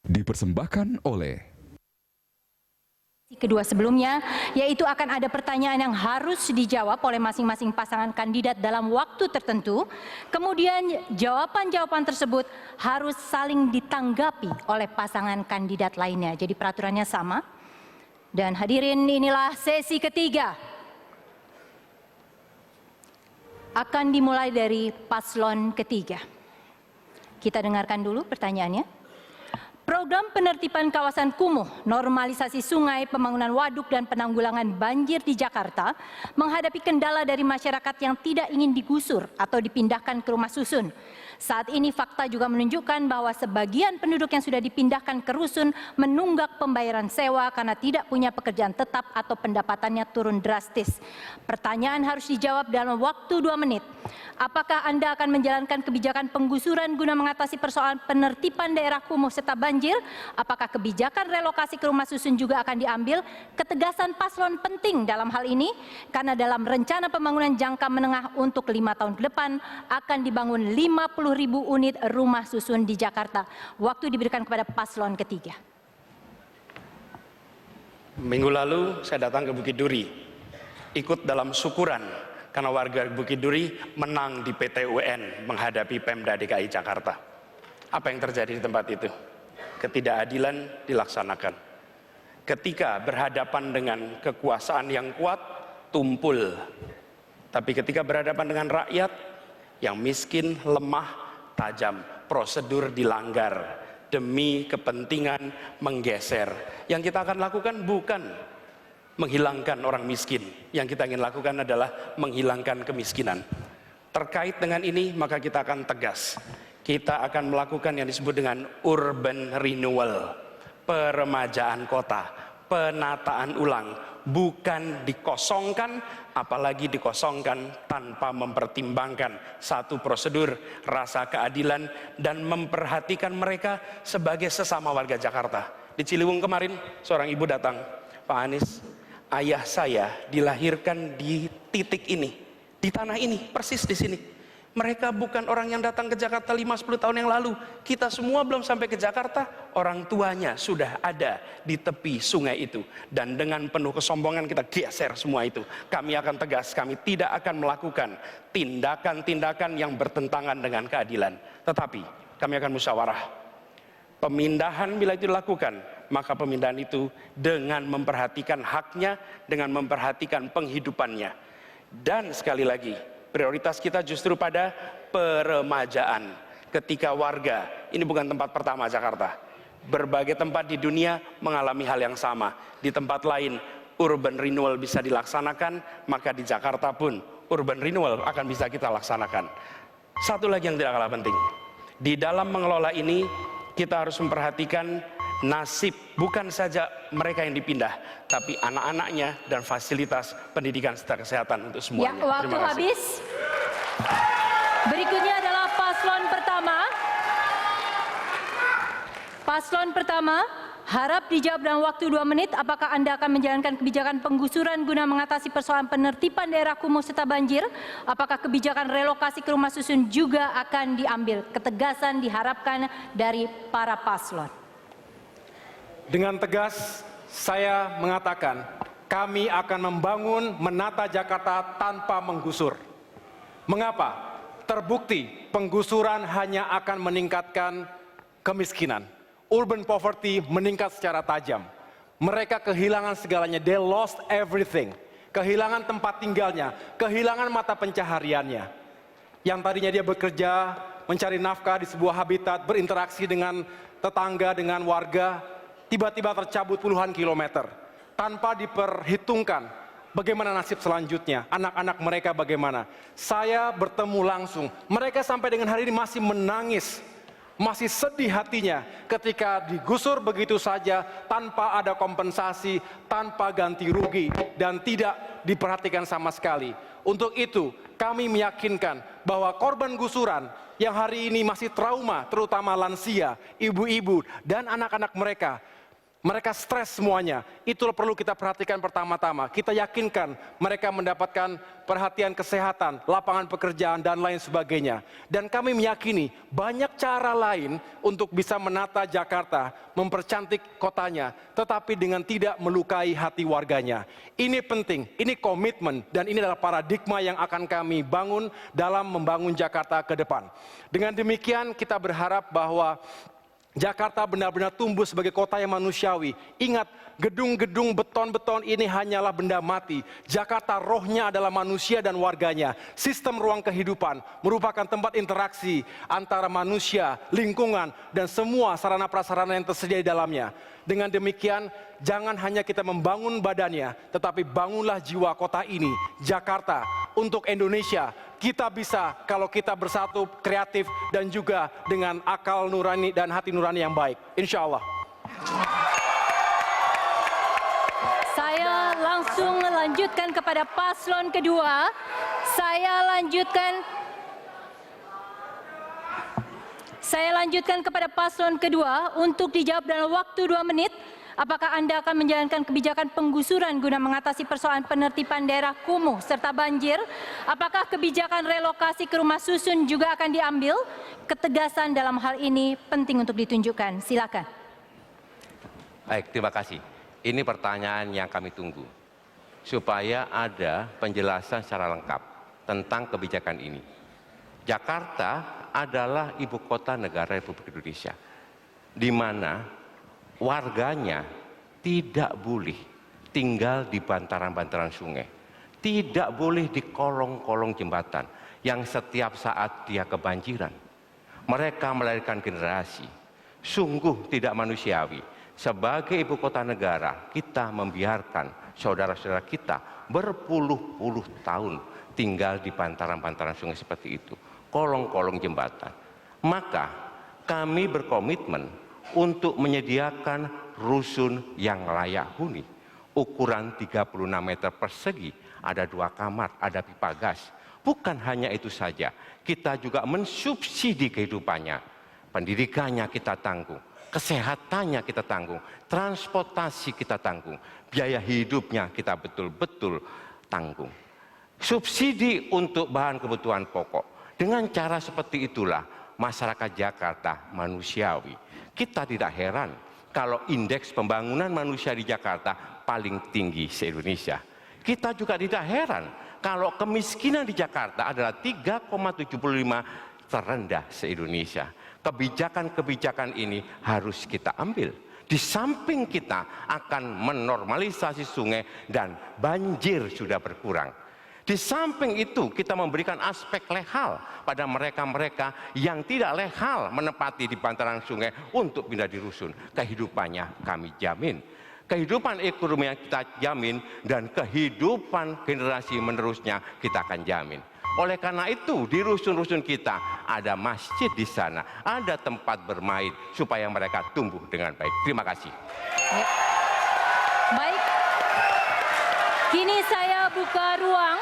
Dipersembahkan oleh kedua sebelumnya, yaitu akan ada pertanyaan yang harus dijawab oleh masing-masing pasangan kandidat dalam waktu tertentu. Kemudian jawaban-jawaban tersebut harus saling ditanggapi oleh pasangan kandidat lainnya. Jadi peraturannya sama. Dan hadirin, inilah sesi ketiga. Akan dimulai dari paslon ketiga. Kita dengarkan dulu pertanyaannya. Program penertiban kawasan kumuh, normalisasi sungai, pembangunan waduk dan penanggulangan banjir di Jakarta menghadapi kendala dari masyarakat yang tidak ingin digusur atau dipindahkan ke rumah susun. Saat ini fakta juga menunjukkan bahwa sebagian penduduk yang sudah dipindahkan ke rusun menunggak pembayaran sewa karena tidak punya pekerjaan tetap atau pendapatannya turun drastis. Pertanyaan harus dijawab dalam waktu 2 menit. Apakah Anda akan menjalankan kebijakan penggusuran guna mengatasi persoalan penertiban daerah kumuh serta banjir? Apakah kebijakan relokasi ke rumah susun juga akan diambil? Ketegasan paslon penting dalam hal ini karena dalam rencana pembangunan jangka menengah untuk 5 tahun ke depan akan dibangun 50.000 unit rumah susun di Jakarta. Waktu diberikan kepada paslon ketiga. Minggu lalu saya datang ke Bukit Duri, ikut dalam syukuran karena warga Bukit Duri menang di PT UN menghadapi Pemda DKI Jakarta. Apa yang terjadi di tempat itu? Ketidakadilan dilaksanakan. Ketika berhadapan dengan kekuasaan yang kuat, tumpul. Tapi ketika berhadapan dengan rakyat yang miskin, lemah, tajam, prosedur dilanggar demi kepentingan menggeser. Yang kita akan lakukan bukan menghilangkan orang miskin, yang kita ingin lakukan adalah menghilangkan kemiskinan. Terkait dengan ini, maka kita akan tegas. Kita akan melakukan yang disebut dengan urban renewal, peremajaan kota, penataan ulang, bukan dikosongkan, apalagi dikosongkan tanpa mempertimbangkan satu prosedur, rasa keadilan, dan memperhatikan mereka sebagai sesama warga Jakarta. Di Ciliwung kemarin, seorang ibu datang, Pak Anies, ayah saya dilahirkan di titik ini, di tanah ini, persis di sini. Mereka bukan orang yang datang ke Jakarta 5-10 tahun yang lalu. Kita semua belum sampai ke Jakarta, orang tuanya sudah ada di tepi sungai itu. Dan dengan penuh kesombongan kita geser semua itu. Kami akan tegas, kami tidak akan melakukan tindakan-tindakan yang bertentangan dengan keadilan. Tetapi kami akan musyawarah. Pemindahan bila itu dilakukan, maka pemindahan itu dengan memperhatikan haknya, dengan memperhatikan penghidupannya. Dan sekali lagi, prioritas kita justru pada peremajaan. Ketika warga, ini bukan tempat pertama Jakarta, berbagai tempat di dunia mengalami hal yang sama. Di tempat lain urban renewal bisa dilaksanakan, maka di Jakarta pun urban renewal akan bisa kita laksanakan. Satu lagi yang tidak kalah penting, di dalam mengelola ini kita harus memperhatikan nasib bukan saja mereka yang dipindah, tapi anak-anaknya dan fasilitas pendidikan serta kesehatan untuk semuanya. Ya, waktu habis. Berikutnya adalah paslon pertama. Paslon pertama, harap dijawab dalam waktu 2 menit. Apakah Anda akan menjalankan kebijakan penggusuran guna mengatasi persoalan penertiban daerah kumuh serta banjir? Apakah kebijakan relokasi ke rumah susun juga akan diambil? Ketegasan diharapkan dari para paslon. Dengan tegas saya mengatakan kami akan membangun menata Jakarta tanpa menggusur. Mengapa? Terbukti penggusuran hanya akan meningkatkan kemiskinan. Urban poverty meningkat secara tajam. Mereka kehilangan segalanya, they lost everything. Kehilangan tempat tinggalnya, kehilangan mata pencahariannya. Yang tadinya dia bekerja, mencari nafkah di sebuah habitat, berinteraksi dengan tetangga, dengan warga, tiba-tiba tercabut puluhan kilometer tanpa diperhitungkan bagaimana nasib selanjutnya, anak-anak mereka bagaimana. Saya bertemu langsung, mereka sampai dengan hari ini masih menangis, masih sedih hatinya ketika digusur begitu saja tanpa ada kompensasi, tanpa ganti rugi, dan tidak diperhatikan sama sekali. Untuk itu kami meyakinkan bahwa korban gusuran yang hari ini masih trauma, terutama lansia, ibu-ibu dan anak-anak mereka, Mereka stres semuanya. Itulah perlu kita perhatikan pertama-tama. Kita yakinkan mereka mendapatkan perhatian kesehatan, lapangan pekerjaan, dan lain sebagainya. Dan kami meyakini banyak cara lain untuk bisa menata Jakarta, mempercantik kotanya, tetapi dengan tidak melukai hati warganya. Ini penting, ini komitmen, dan ini adalah paradigma yang akan kami bangun dalam membangun Jakarta ke depan. Dengan demikian kita berharap bahwa Jakarta benar-benar tumbuh sebagai kota yang manusiawi. Ingat, gedung-gedung beton-beton ini hanyalah benda mati. Jakarta rohnya adalah manusia dan warganya. Sistem ruang kehidupan merupakan tempat interaksi antara manusia, lingkungan, dan semua sarana prasarana yang tersedia di dalamnya. Dengan demikian, jangan hanya kita membangun badannya, tetapi bangunlah jiwa kota ini, Jakarta, untuk Indonesia. Kita bisa kalau kita bersatu, kreatif, dan juga dengan akal nurani dan hati nurani yang baik. Insya Allah. Saya langsung melanjutkan kepada paslon kedua. Saya lanjutkan kepada paslon kedua untuk dijawab dalam waktu 2 menit. Apakah Anda akan menjalankan kebijakan penggusuran guna mengatasi persoalan penertiban daerah kumuh serta banjir? Apakah kebijakan relokasi ke rumah susun juga akan diambil? Ketegasan dalam hal ini penting untuk ditunjukkan. Silakan. Baik, terima kasih. Ini pertanyaan yang kami tunggu. Supaya ada penjelasan secara lengkap tentang kebijakan ini. Jakarta adalah ibu kota negara Republik Indonesia, di mana warganya tidak boleh tinggal di bantaran-bantaran sungai, tidak boleh di kolong-kolong jembatan yang setiap saat dia kebanjiran. Mereka melahirkan generasi sungguh tidak manusiawi. Sebagai ibu kota negara, kita membiarkan saudara-saudara kita berpuluh-puluh tahun tinggal di bantaran-bantaran sungai seperti itu, kolong-kolong jembatan. Maka kami berkomitmen untuk menyediakan rusun yang layak huni. Ukuran 36 meter persegi, ada 2 kamar, ada pipa gas. Bukan hanya itu saja, kita juga mensubsidi kehidupannya. Pendidikannya kita tanggung, kesehatannya kita tanggung, transportasi kita tanggung, biaya hidupnya kita betul-betul tanggung. Subsidi untuk bahan kebutuhan pokok. Dengan cara seperti itulah masyarakat Jakarta manusiawi. Kita tidak heran kalau indeks pembangunan manusia di Jakarta paling tinggi se-Indonesia. Kita juga tidak heran kalau kemiskinan di Jakarta adalah 3,75 terendah se-Indonesia. Kebijakan-kebijakan ini harus kita ambil. Di samping kita akan menormalisasi sungai dan banjir sudah berkurang. Di samping itu kita memberikan aspek legal pada mereka-mereka yang tidak legal menempati di bantaran sungai untuk pindah di rusun. Kehidupannya kami jamin. Kehidupan ekonomi yang kita jamin dan kehidupan generasi menerusnya kita akan jamin. Oleh karena itu di rusun-rusun kita ada masjid di sana, ada tempat bermain supaya mereka tumbuh dengan baik. Terima kasih. Baik. Kini saya buka ruang